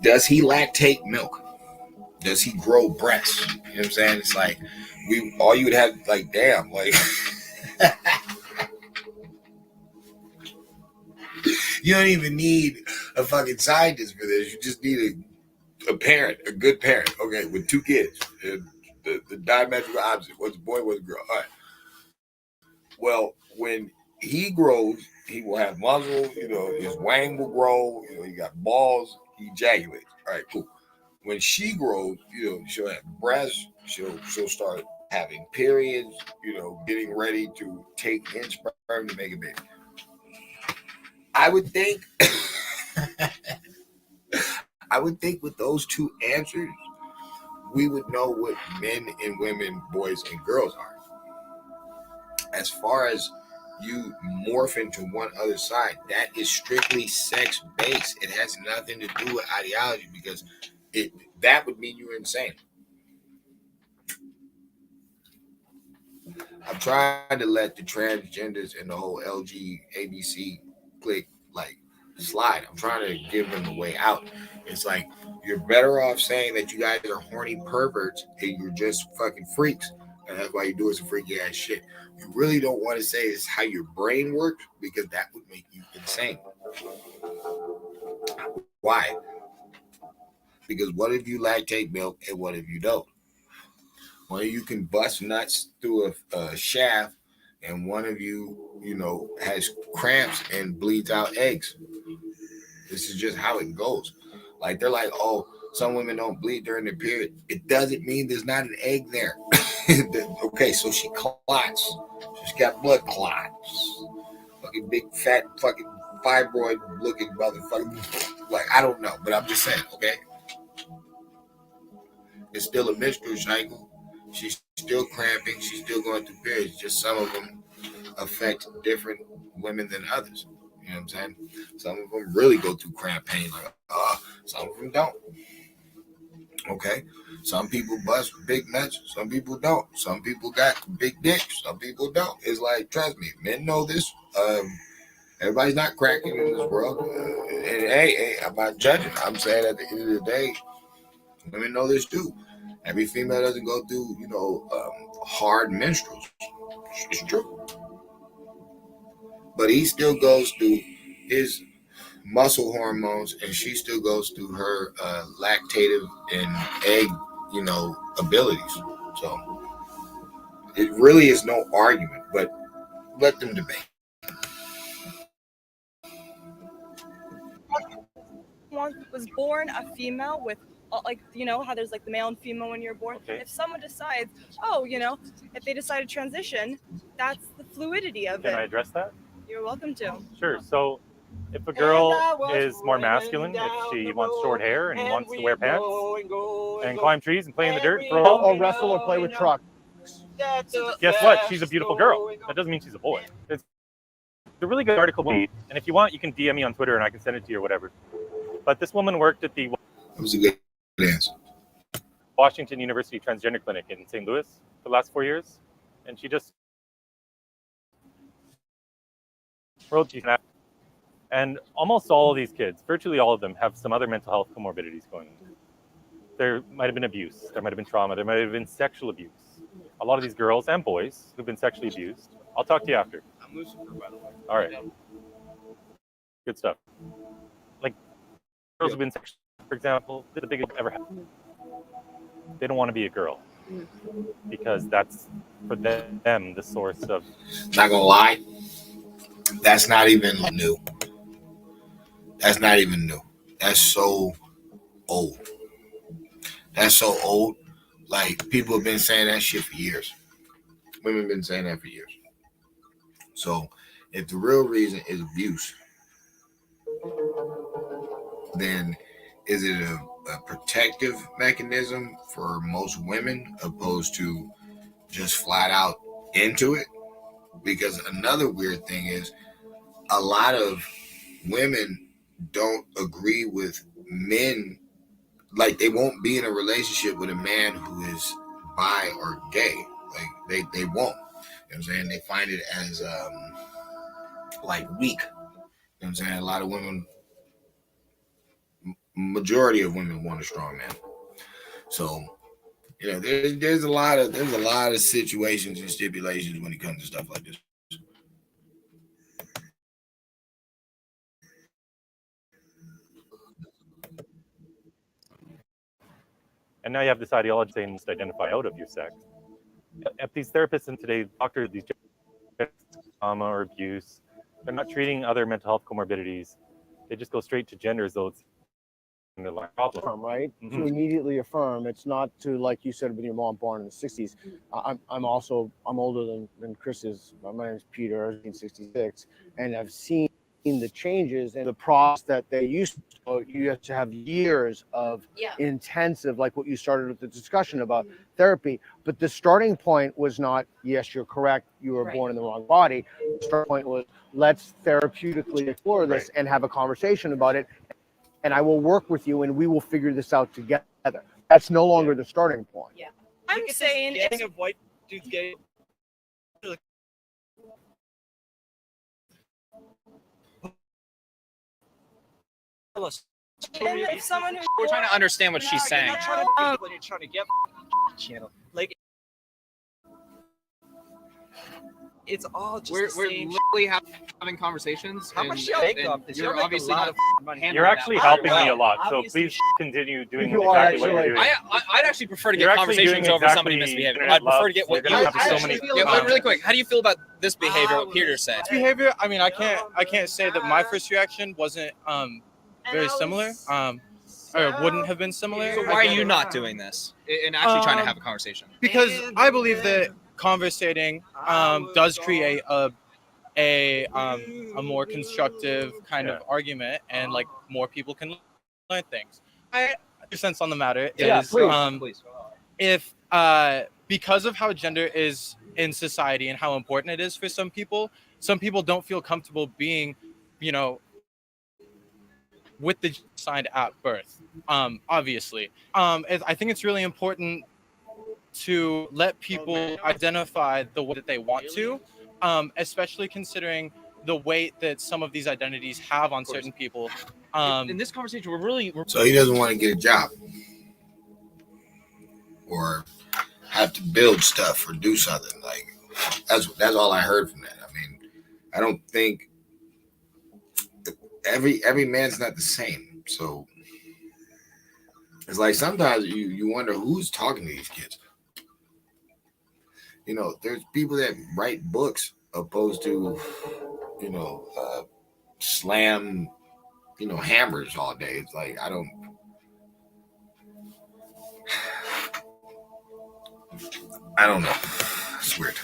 [SPEAKER 9] Does he lactate milk? Does he grow breasts? You know what I'm saying? It's like all you would have, like, damn, like you don't even need a fucking scientist for this. You just need a parent, a good parent, okay, with two kids. And the diametrical opposite. What's a boy, what's a girl? All right. Well, when he grows, he will have muscle, his wang will grow, he got balls, he ejaculates. All right, cool. When she grows, she'll have breasts, she'll start having periods, getting ready to take in sperm to make a baby. I would think with those two answers, we would know what men and women, boys and girls are. As far as you morph into one other side, that is strictly sex-based. It has nothing to do with ideology, because that would mean you're insane. I'm trying to let the transgenders and the whole LGBT clique slide. I'm trying to give them a way out. It's like, you're better off saying that you guys are horny perverts and you're just fucking freaks, and that's why you do some freaky ass shit. You really don't want to say it's how your brain works, because that would make you insane. Why? Because what if you lactate milk and what if you don't? One of you can bust nuts through a shaft, and one of you, has cramps and bleeds out eggs. This is just how it goes. Like, they're like, oh, some women don't bleed during their period. It doesn't mean there's not an egg there. Okay, so she clots. She's got blood clots. Fucking big, fat, fucking fibroid-looking motherfucker. Like, I don't know, but I'm just saying, okay? It's still a menstrual cycle. She's still cramping. She's still going through periods. Just some of them affect different women than others. You know what I'm saying? Some of them really go through cramp pain. Like, some of them don't. Okay? Some people bust big nuts. Some people don't. Some people got big dicks. Some people don't. It's like, trust me, men know this. Everybody's not cracking in this world. And hey, I'm not judging. I'm saying at the end of the day, women know this too. Every female doesn't go through, hard menstruals. It's true. But he still goes through his muscle hormones, and she still goes through her lactative and egg, abilities. So It really is no argument, but let them debate.
[SPEAKER 11] Was born a female with like, you know how there's like the male and female when you're born.
[SPEAKER 4] Okay.
[SPEAKER 11] If someone decides, oh, you know, if they decide to transition, that's the fluidity of
[SPEAKER 4] Can
[SPEAKER 11] it.
[SPEAKER 4] I address that?
[SPEAKER 11] You're welcome to.
[SPEAKER 4] Sure. So if a girl is more masculine, if she wants short hair and wants to wear pants and climb trees and play in the dirt,
[SPEAKER 7] Or wrestle or play with trucks.
[SPEAKER 4] guess what? She's a beautiful girl. That doesn't mean she's a boy. It's a really good article, and if you want, you can DM me on Twitter and I can send it to you or whatever. But this woman worked at the
[SPEAKER 9] That was a good answer.
[SPEAKER 4] Washington University Transgender Clinic in St. Louis for the last 4 years, and she just wrote, and almost all of these kids, virtually all of them, have some other mental health comorbidities going on. There might have been abuse, there might have been trauma, there might have been sexual abuse. A lot of these girls and boys who've been sexually abused. I'll talk to you after.
[SPEAKER 10] I'm Lucifer, by the way.
[SPEAKER 4] All right. Good stuff. Like girls who've been sexually, for example, the biggest ever happened. They don't want to be a girl because that's for them the source of.
[SPEAKER 9] Not gonna lie, that's not even new. That's not even new. That's so old. That's so old. Like, people have been saying that shit for years. Women have been saying that for years. So if the real reason is abuse, then is it a protective mechanism for most women opposed to just flat out into it? Because another weird thing is a lot of women don't agree with men. Like, they won't be in a relationship with a man who is bi or gay. Like, they won't. You know what I'm saying? They find it as like weak. You know what I'm saying? A lot of women, majority of women want a strong man. So, you know, there's a lot of situations and stipulations when it comes to stuff like this.
[SPEAKER 4] And now you have this ideology saying you must identify out of your sex. If these therapists and today doctors, these trauma or abuse, they're not treating other mental health comorbidities. They just go straight to gender as though it's an underlying problem.
[SPEAKER 7] Right? Mm-hmm. To immediately affirm. It's not to, like you said, with your mom born in the 60s. I'm older than Chris is. My name is Peter, 1966, and I've seen the changes and the process that they used to. You have to have years of intensive, like what you started with the discussion about therapy. But the starting point was not, yes, you're correct, you were born in the wrong body. The starting point was, let's therapeutically explore this and have a conversation about it. And I will work with you and we will figure this out together. That's no longer the starting point.
[SPEAKER 11] Yeah. I'm saying
[SPEAKER 10] getting of white dudes gay.
[SPEAKER 11] If someone who
[SPEAKER 3] We're trying to understand what she's saying.
[SPEAKER 10] When you're trying to get channel, like it's all just
[SPEAKER 12] we're
[SPEAKER 10] the same.
[SPEAKER 12] literally having conversations.
[SPEAKER 10] How much makeup?
[SPEAKER 12] You're obviously not.
[SPEAKER 4] You're actually helping me a lot, so please continue doing exactly what you're doing.
[SPEAKER 3] I'd actually prefer to get
[SPEAKER 4] You're actually
[SPEAKER 3] conversations
[SPEAKER 4] doing
[SPEAKER 3] over somebody
[SPEAKER 4] exactly
[SPEAKER 3] misbehaving. I'd prefer to get what
[SPEAKER 4] You're
[SPEAKER 3] you
[SPEAKER 4] gonna have so many
[SPEAKER 3] really quick. How do you feel about this behavior? What Peter's saying?
[SPEAKER 10] This behavior. I mean, I can't say that my first reaction wasn't very similar. Or wouldn't have been similar.
[SPEAKER 3] So why are you not doing this and actually trying to have a conversation?
[SPEAKER 10] Because I believe that conversating does create a more constructive kind of argument, and like more people can learn things. My sense on the matter is
[SPEAKER 12] please.
[SPEAKER 10] If because of how gender is in society and how important it is for some people don't feel comfortable being, you know, with the signed at birth. Obviously, I think it's really important to let people identify the way that they want to, especially considering the weight that some of these identities have on certain people.
[SPEAKER 3] In this conversation, we're
[SPEAKER 9] So he doesn't want to get a job or have to build stuff or do something. Like, that's all I heard from that. I mean, I don't think every man's not the same. So it's like sometimes you wonder who's talking to these kids. You know, there's people that write books opposed to, you know, slam, you know, hammers all day. It's like I don't know. It's weird.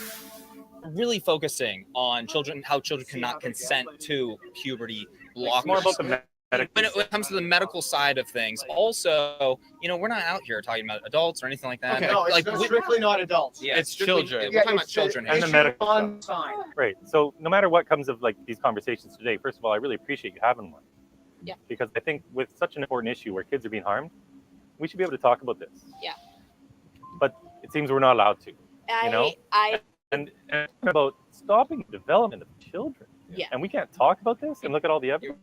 [SPEAKER 3] Really focusing on children, how children cannot consent to puberty blockers.
[SPEAKER 4] It's more about the
[SPEAKER 3] when it comes to the medical side of things, also, you know, we're not out here talking about adults or anything like that.
[SPEAKER 7] Okay, no, it's strictly not adults.
[SPEAKER 3] Yeah,
[SPEAKER 10] It's children.
[SPEAKER 3] We're talking about children
[SPEAKER 4] and the medical stuff. Right. So no matter what comes of like these conversations today, first of all, I really appreciate you having one.
[SPEAKER 8] Yeah.
[SPEAKER 4] Because I think with such an important issue where kids are being harmed, we should be able to talk about this.
[SPEAKER 8] Yeah.
[SPEAKER 4] But it seems we're not allowed to. You know. And about stopping the development of children.
[SPEAKER 8] Yeah.
[SPEAKER 4] And we can't talk about this and look at all the evidence.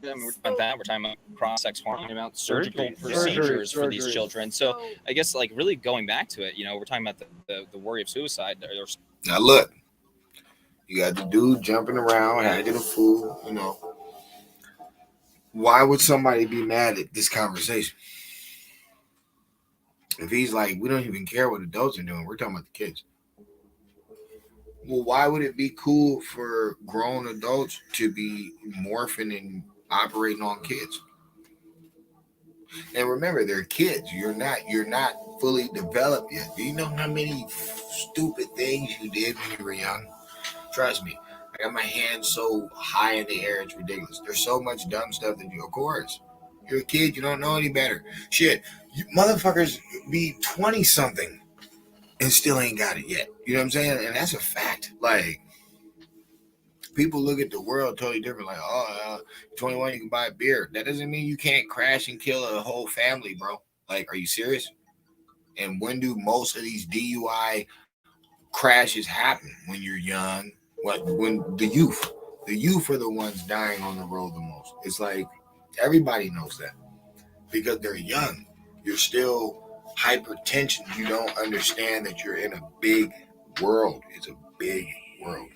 [SPEAKER 3] We're talking about cross-sex hormone, about surgical procedures for these children. So I guess like really going back to it, you know, we're talking about the worry of suicide.
[SPEAKER 9] Now look, you got the dude jumping around, acting a fool, you know. Why would somebody be mad at this conversation? If he's like, we don't even care what adults are doing, we're talking about the kids. Well, why would it be cool for grown adults to be morphing and operating on kids? And remember, they're kids. You're not fully developed yet. Do you know how many stupid things you did when you were young? Trust me, I got my hands so high in the air, it's ridiculous. There's so much dumb stuff that you, of course, you're a kid, you don't know any better. Shit, you motherfuckers be 20 something and still ain't got it yet. You know what I'm saying? And that's a fact. Like, people look at the world totally different. Like, 21, you can buy a beer. That doesn't mean you can't crash and kill a whole family, bro. Like, are you serious? And when do most of these DUI crashes happen? When you're young. When the youth are the ones dying on the road the most. It's like, everybody knows that. Because they're young. You're still hypertension. You don't understand that you're in a big world. It's a big world.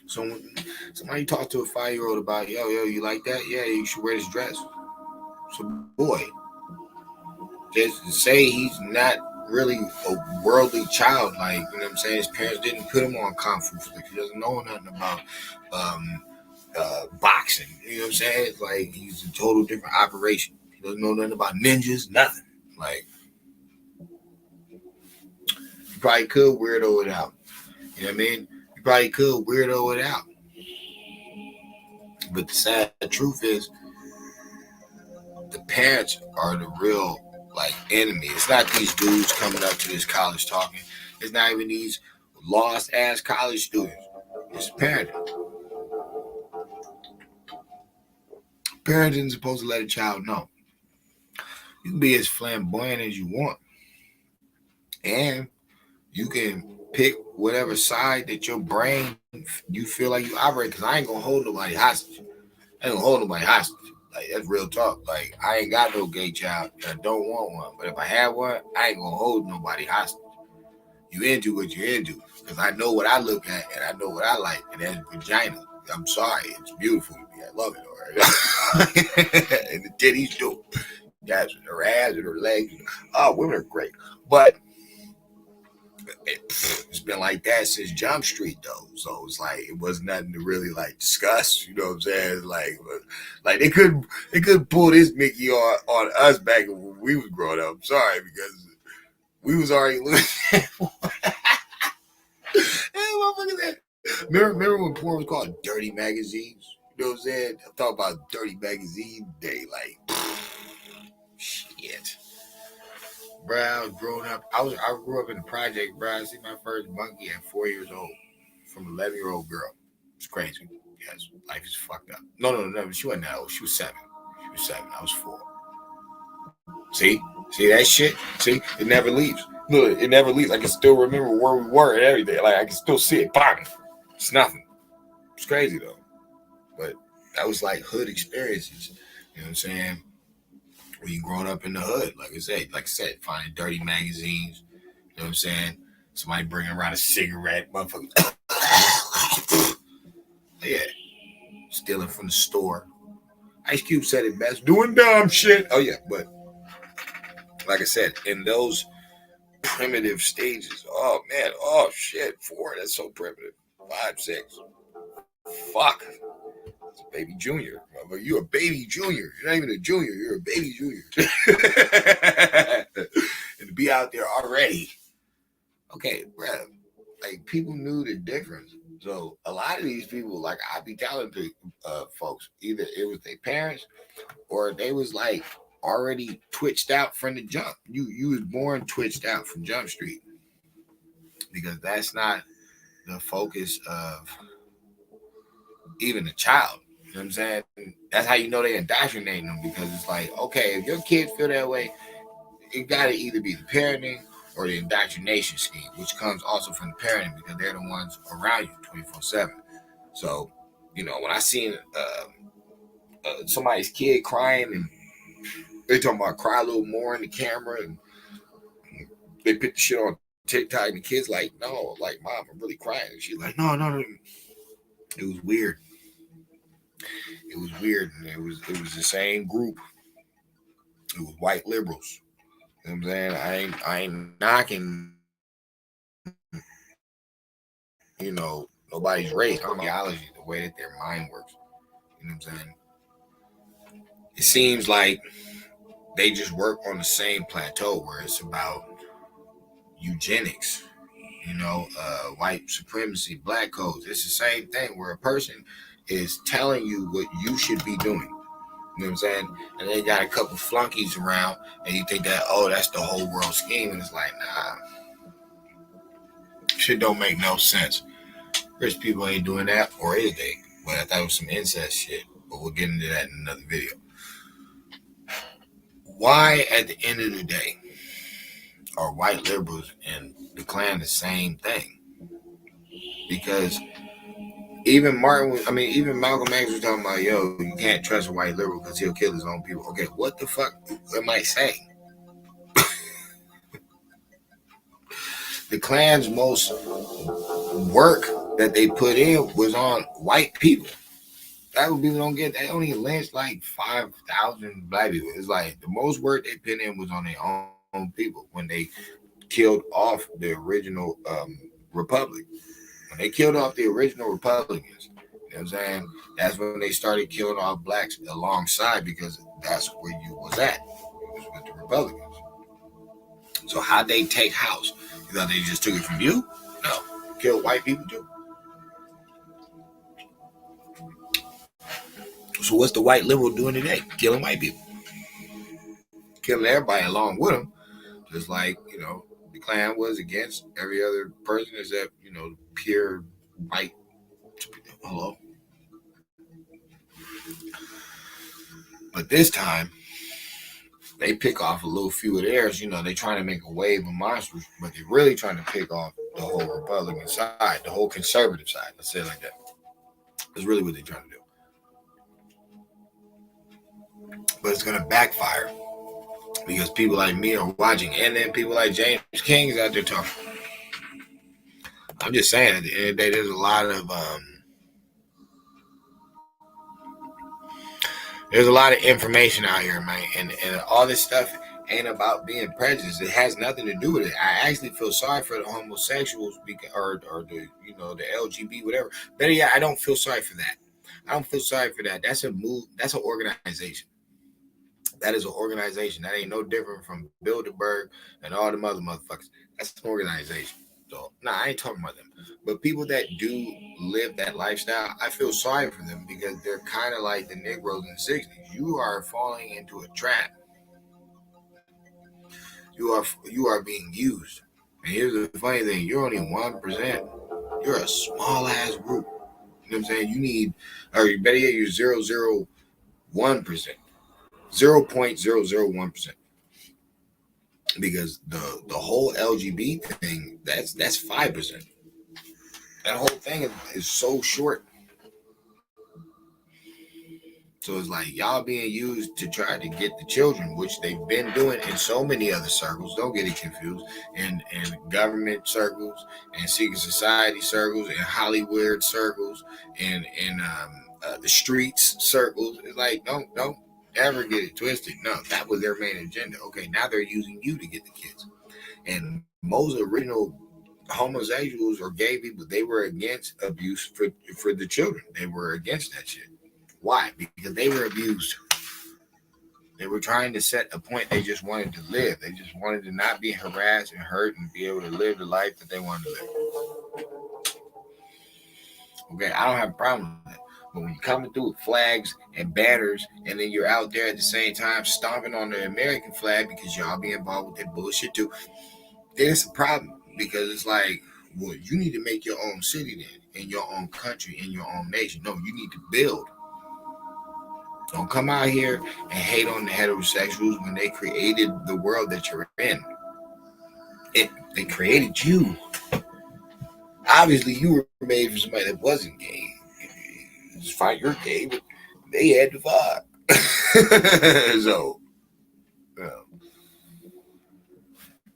[SPEAKER 9] So when somebody talk to a 5-year-old about, yo, you like that? Yeah, you should wear this dress. So boy, just to say he's not really a worldly child, like, you know what I'm saying? His parents didn't put him on kung fu flicks. He doesn't know nothing about boxing. You know what I'm saying? It's like he's a total different operation. He doesn't know nothing about ninjas, nothing. Like, you probably could weirdo it out. You know what I mean? You probably could weirdo it out. But the sad truth is, the parents are the real, like, enemy. It's not these dudes coming up to this college talking. It's not even these lost-ass college students. It's parenting. Parenting is supposed to let a child know. You can be as flamboyant as you want. And you can pick whatever side that your brain, you feel like you operate, because I ain't going to hold nobody hostage. I ain't going to hold nobody hostage. Like, that's real talk. Like, I ain't got no gay child, and I don't want one. But if I have one, I ain't going to hold nobody hostage. You into what you're into. Because I know what I look at, and I know what I like, and that's vagina. I'm sorry. It's beautiful to me. I love it. All right? And the titties do. Guys with her ass and her legs. Oh, women are great. But it's been like that since Jump Street, though. So it's like, it was nothing to really, like, discuss. You know what I'm saying? Like they couldn't pull this Mickey on us back when we was growing up. I'm sorry, because we was already looking at remember when porn was called Dirty Magazines? You know what I'm saying? I'm talking about Dirty Magazine Day. Like, shit. Bro, I was growing up. I grew up in the project, bro. I see my first monkey at 4 years old from an 11-year-old girl. It's crazy. Yes, life is fucked up. No. She wasn't that old. She was 7. I was 4. See that shit? See, it never leaves. Look, it never leaves. I can still remember where we were and everything. Like, I can still see it. Bang. It's nothing. It's crazy though. But that was like hood experiences. You know what I'm saying? When you growing up in the hood, like I said, finding dirty magazines. You know what I'm saying? Somebody bringing around a cigarette, motherfucker. Yeah, stealing from the store. Ice Cube said it best, doing dumb shit. Oh yeah, but like I said, in those primitive stages. Oh man, oh shit, 4. That's so primitive. 5, 6. Fuck. It's a baby junior. You're a baby junior. You're not even a junior. You're a baby junior. And to be out there already. Okay, bruh. Like people knew the difference. So a lot of these people, like I be telling folks, either it was their parents or they was like already twitched out from the jump. You was born twitched out from Jump Street because that's not the focus of even a child. You know what I'm saying? That's how you know they indoctrinating them because it's like, okay, if your kids feel that way, it got to either be the parenting or the indoctrination scheme, which comes also from the parenting because they're the ones around you 24/7. So, you know, when I seen somebody's kid crying and they talking about cry a little more in the camera and they put the shit on TikTok and the kid's like, no, like, Mom, I'm really crying. And she's like, no. It was weird. It was weird. And it was the same group. It was white liberals. You know what I'm saying? I ain't knocking, you know, nobody's race, ideology, the way that their mind works. You know what I'm saying? It seems like they just work on the same plateau where it's about eugenics, you know, white supremacy, black codes. It's the same thing where a person is telling you what you should be doing. You know what I'm saying? And they got a couple flunkies around and you think that, oh, that's the whole world scheme. And it's like, nah, shit don't make no sense. Rich people ain't doing that, or is they? But I thought it was some incest shit. But we'll get into that in another video. Why, at the end of the day, are white liberals and the Klan the same thing? Because even Malcolm X was talking about, yo, you can't trust a white liberal because he'll kill his own people. Okay, what the fuck am I saying? The Klan's most work that they put in was on white people. Black people don't get, they only lynched like 5,000 black people. It's like the most work they put in was on their own people when they killed off the original republic. When they killed off the original Republicans, you know what I'm saying? That's when they started killing off blacks alongside because that's where you was at. It was with the Republicans. So how'd they take house? You thought they just took it from you? No. Killed white people too. So what's the white liberal doing today? Killing white people. Killing everybody along with them. Just like, you know, the Klan was against every other person except, you know, pure white. Hello. But this time, they pick off a little few of theirs. You know, they trying to make a wave of monsters, but they're really trying to pick off the whole Republican side, the whole conservative side. Let's say it like that. That's really what they're trying to do. But it's going to backfire because people like me are watching, and then people like James King's out there talking. I'm just saying, at the end of the day, there's a lot of information out here, man, and all this stuff ain't about being prejudiced. It has nothing to do with it. I actually feel sorry for the homosexuals because, or the, you know, the LGBT, whatever. Better yet, I don't feel sorry for that. I don't feel sorry for that. That's a move. That's an organization. That is an organization. That ain't no different from Bilderberg and all them other motherfuckers. That's an organization. So, I ain't talking about them. But people that do live that lifestyle, I feel sorry for them because they're kind of like the Negroes in the 60s. You are falling into a trap. You are being used. And here's the funny thing. You're only 1%. You're a small-ass group. You know what I'm saying? You need, or you better yet, you're 0.001%. 0.001%. Because the whole LGBT thing, that's 5%. That whole thing is so short. So it's like y'all being used to try to get the children, which they've been doing in so many other circles. Don't get it confused. In government circles, and secret society circles, and Hollywood circles, and the streets circles. It's like don't ever get it twisted. No, that was their main agenda. Okay, now they're using you to get the kids. And most original homosexuals or gay people, they were against abuse for the children. They were against that shit. Why? Because they were abused. They were trying to set a point. They just wanted to live. They just wanted to not be harassed and hurt and be able to live the life that they wanted to live. Okay, I don't have a problem with that. But when you're coming through with flags and banners, and then you're out there at the same time stomping on the American flag because y'all be involved with that bullshit too, then it's a problem. Because it's like, well, you need to make your own city then, in your own country, in your own nation. No, you need to build. Don't come out here and hate on the heterosexuals when they created the world that you're in. They created you. Obviously, you were made for somebody that wasn't gay. It's fine, you're gay, but they had to fuck. So,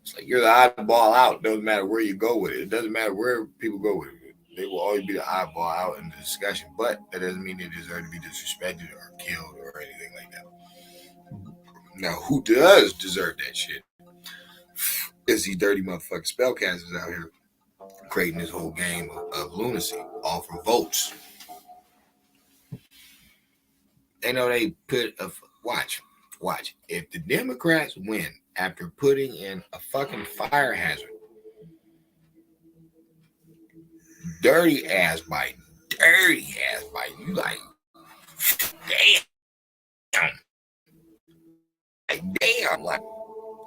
[SPEAKER 9] it's like you're the oddball out. It doesn't matter where you go with it. It doesn't matter where people go with it. They will always be the oddball out in the discussion, but that doesn't mean they deserve to be disrespected or killed or anything like that. Now, who does deserve that shit? It's these dirty motherfucking spellcasters out here creating this whole game of lunacy, all for votes. They know they put a watch. If the Democrats win after putting in a fucking fire hazard, dirty ass Biden, you like, damn, like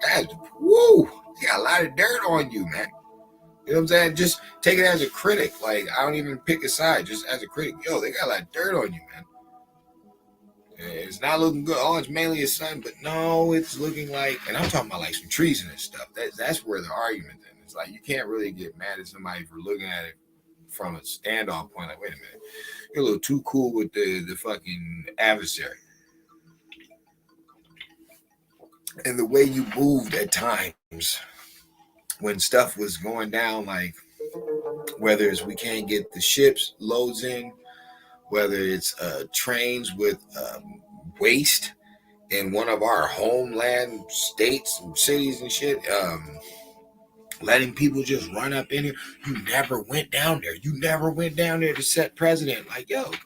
[SPEAKER 9] that's woo. You got a lot of dirt on you, man. You know what I'm saying? Just take it as a critic. Like, I don't even pick a side, just as a critic. Yo, they got a lot of dirt on you, man. It's not looking good. Oh, it's mainly his son, but no, it's looking like, and I'm talking about like some treason and stuff. That's where the argument is. It's like you can't really get mad at somebody for looking at it from a standoff point. Like, wait a minute, you're a little too cool with the fucking adversary. And the way you moved at times when stuff was going down, like whether it's we can't get the ships loads in, whether it's trains with waste in one of our homeland states and cities and shit, letting people just run up in here. You never went down there. You never went down there to set precedent. Like, yo, what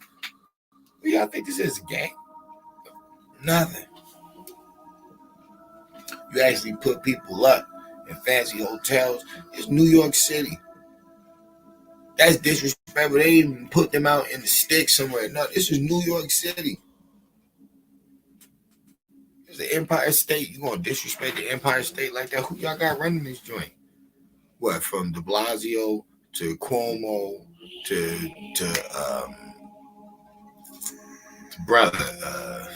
[SPEAKER 9] y'all think this is, a game? Nothing. You actually put people up in fancy hotels. It's New York City. That's disrespectful. They didn't even put them out in the sticks somewhere. No, this is New York City. It's the Empire State. You gonna disrespect the Empire State like that? Who y'all got running this joint? What, from De Blasio to Cuomo to brother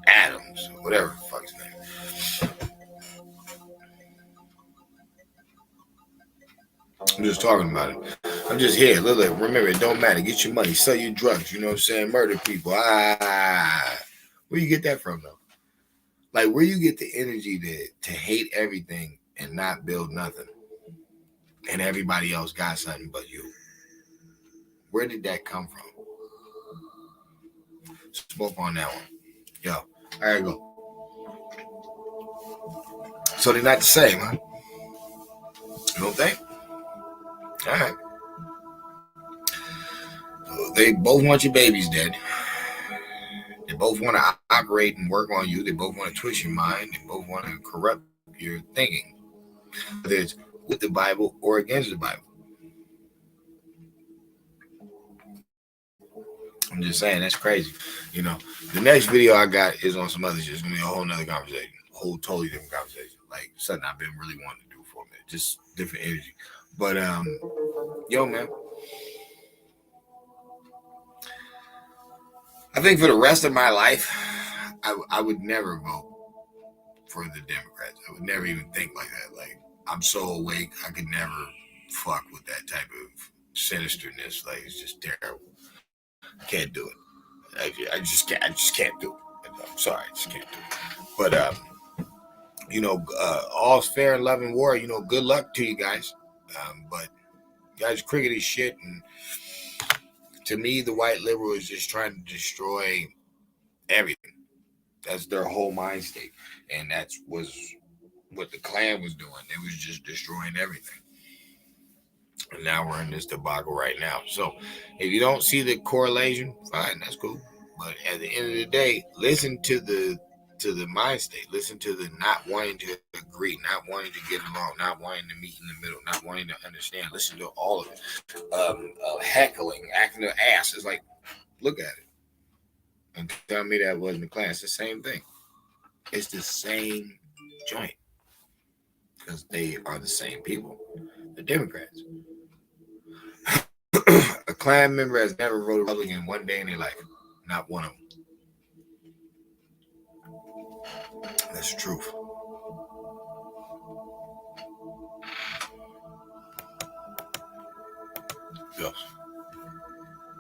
[SPEAKER 9] Adams, or whatever the fuck's name. I'm just talking about it. I'm just here. Look, remember, it don't matter. Get your money, sell your drugs. You know what I'm saying? Murder people. Where you get that from, though? Like, where you get the energy to hate everything and not build nothing, and everybody else got something but you? Where did that come from? Smoke on that one. Yo, there you go. So they're not the same, huh? You don't think? All right. They both want your babies dead. They both want to operate and work on you. They both want to twist your mind. They both want to corrupt your thinking, whether it's with the Bible or against the Bible. I'm just saying, that's crazy. You know, the next video I got is on some other shit. It's going to be a whole nother conversation. A whole totally different conversation. Like something I've been really wanting to do for a minute. Just different energy. But, yo, man. I think for the rest of my life, I would never vote for the Democrats. I would never even think like that. Like, I'm so awake, I could never fuck with that type of sinisterness. Like, it's just terrible. I can't do it. I just can't do it. I'm sorry, I just can't do it. But you know, all's fair in love and war. You know, good luck to you guys. But you guys crickety shit, and to me, the white liberal is just trying to destroy everything. That's their whole mind state, and that was what the Klan was doing. It was just destroying everything. And now we're in this debacle right now. So if you don't see the correlation, fine, that's cool. But at the end of the day, listen to the mind state. Listen to the not wanting to agree, not wanting to get along, not wanting to meet in the middle, not wanting to understand. Listen to all of it. Heckling, acting an ass. It's like, look at it and tell me that wasn't the Klan. It's the same thing. It's the same joint because they are the same people. The Democrats. A Klan member has never voted Republican one day in their life. Not one of them. That's the truth. Yes.